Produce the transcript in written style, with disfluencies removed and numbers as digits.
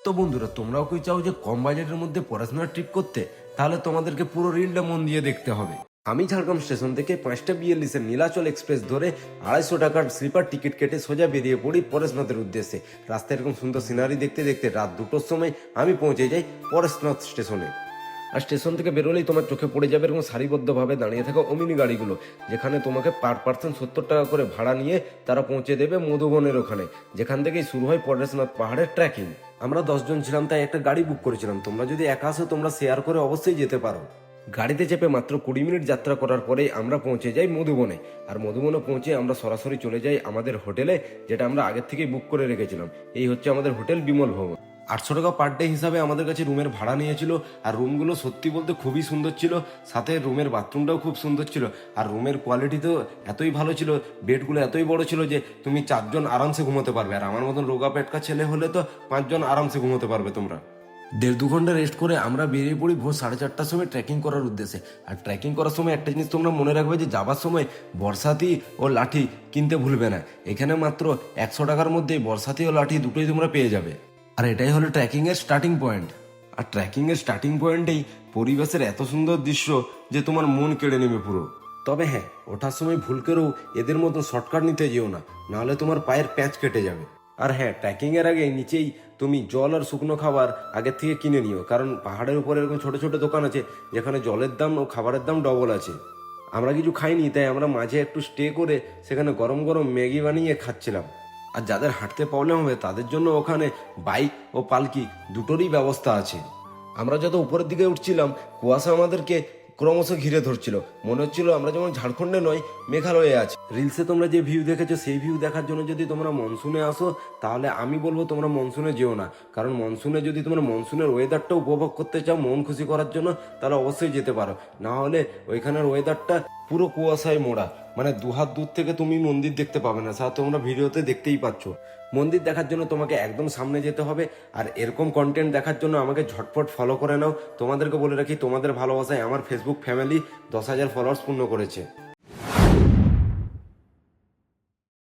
তো বন্ধুরা, তোমরাও কি চাও যে কম বাজেটের মধ্যে পড়াশোনার ট্রিপ করতে? তাহলে তোমাদেরকে পুরো রিলটা মন দিয়ে দেখতে হবে। আমি ঝাড়গ্রাম স্টেশন থেকে 5টা 42 নীলাচল এক্সপ্রেস ধরে 250 টাকার স্লিপার টিকিট কেটে সোজা বেরিয়ে পড়ি পরেশনাথের উদ্দেশ্যে। রাস্তায় এরকম সুন্দর সিনারি দেখতে দেখতে রাত 2টোর সময় আমি পৌঁছে যাই পরেশনাথ স্টেশনে। আর স্টেশন থেকে বেরোলেই তোমার চোখে পড়ে যাবে এরকম সারিবদ্ধভাবে দাঁড়িয়ে থাকা ওমিনি গাড়িগুলো, যেখানে তোমাকে পার পার্সন 70 টাকা করে ভাড়া নিয়ে তারা পৌঁছে দেবে মধুবনের ওখানে, যেখান থেকেই শুরু হয় পরেশনাথ পাহাড়ের ট্রেকিং। আমরা 10 জন ছিলাম, তাই একটা গাড়ি বুক করেছিলাম। তোমরা যদি একা আসো তোমরা শেয়ার করে অবশ্যই যেতে পারো। গাড়িতে চেপে মাত্র 20 মিনিট যাত্রা করার পরেই আমরা পৌঁছে যাই মধুবনে। আর মধুবনে পৌঁছে আমরা সরাসরি চলে যাই আমাদের হোটেলে, যেটা আমরা আগের থেকেই বুক করে রেখেছিলাম। এই হচ্ছে আমাদের হোটেল বিমল ভবন। 800 টাকা পার ডে হিসাবে আমাদের কাছে রুমের ভাড়া নিয়েছিল। আর রুমগুলো সত্যি বলতে খুবই সুন্দর ছিল, সাথে রুমের বাথরুমটাও খুব সুন্দর ছিল। আর রুমের কোয়ালিটি তো এতই ভালো ছিল, বেডগুলো এতই বড় ছিল যে তুমি 4 জন আরামসে ঘুমোতে পারবে। আর আমার মতন রোগা পেটকা ছেলে হলে তো 5 জন আরামসে ঘুমোতে পারবে তোমরা। 1.5-2 ঘন্টা রেস্ট করে আমরা বেরিয়ে পড়ি ভোর 4:30টার সময় ট্রেকিং করার উদ্দেশ্যে। আর ট্রেকিং করার সময় একটা জিনিস তোমরা মনে রাখবে যে যাবার সময় বর্ষাতি ও লাঠি কিনতে ভুলবে না। এখানে মাত্র 100 টাকার মধ্যে বর্ষাতি ও লাঠি দুটোই তোমরা পেয়ে যাবে। আর এটাই হলো ট্রেকিং এর স্টার্টিং পয়েন্ট। আর ট্রেকিং এর স্টার্টিং পয়েন্টেই পরিবেশের এত সুন্দর দৃশ্য যে তোমার মন কেড়ে নেবে পুরো। তবে হ্যাঁ, ওঠার সময় ভুল করেও এদের মতো শর্টকাট নিতে যেও না, নাহলে তোমার পায়ের প্যাঁচ কেটে যাবে। আর হ্যাঁ, ট্রেকিং এর আগে নিচেই তুমি জল আর শুকনো খাবার আগের থেকে কিনে নিও, কারণ পাহাড়ের উপরে এরকম ছোট ছোট দোকান আছে যেখানে জলের দাম ও খাবারের দাম ডবল আছে। আমরা কিছু খাইনি, তাই আমরা মাঝে একটু স্টে করে সেখানে গরম গরম ম্যাগি বানিয়ে খাচ্ছিলাম। আর যাদের হাঁটতে প্রবলেম হবে তাদের জন্য ওখানে বাইক ও পালকি দুটোরই ব্যবস্থা আছে। আমরা যত উপরের দিকে উঠছিলাম, কুয়াশা আমাদেরকে ক্রমশ ঘিরে ধরছিল। মনে হচ্ছিল আমরা যেমন ঝাড়খণ্ডে নয়, মেঘালয়ে আছি। রিলসে তোমরা যে ভিউ দেখেছো সেই ভিউ দেখার জন্য যদি তোমরা মনসুনে আসো, তাহলে আমি বলবো তোমরা মনসুনে যেও না। কারণ মনসুনে যদি তোমরা মনসুনের ওয়েদারটা উপভোগ করতে চাও মন খুশি করার জন্য, তাহলে অবশ্যই যেতে পারো। না হলে ওইখানের ওয়েদারটা পুরো কুয়াশায় মোড়া, মানে 2 হাত দূর থেকে তুমি মন্দির দেখতে পাবে না। স্যার, তোমরা ভিডিওতে দেখতেই পাচ্ছ। মন্দির দেখার জন্য তোমাকে একদম সামনে যেতে হবে। আর এরকম কন্টেন্ট দেখার জন্য আমাকে ঝটপট ফলো করে নাও। তোমাদেরকে বলে রাখি, তোমাদের ভালোবাসায় আমার ফেসবুক ফ্যামিলি 10,000 ফলোয়ার্স পূর্ণ করেছে।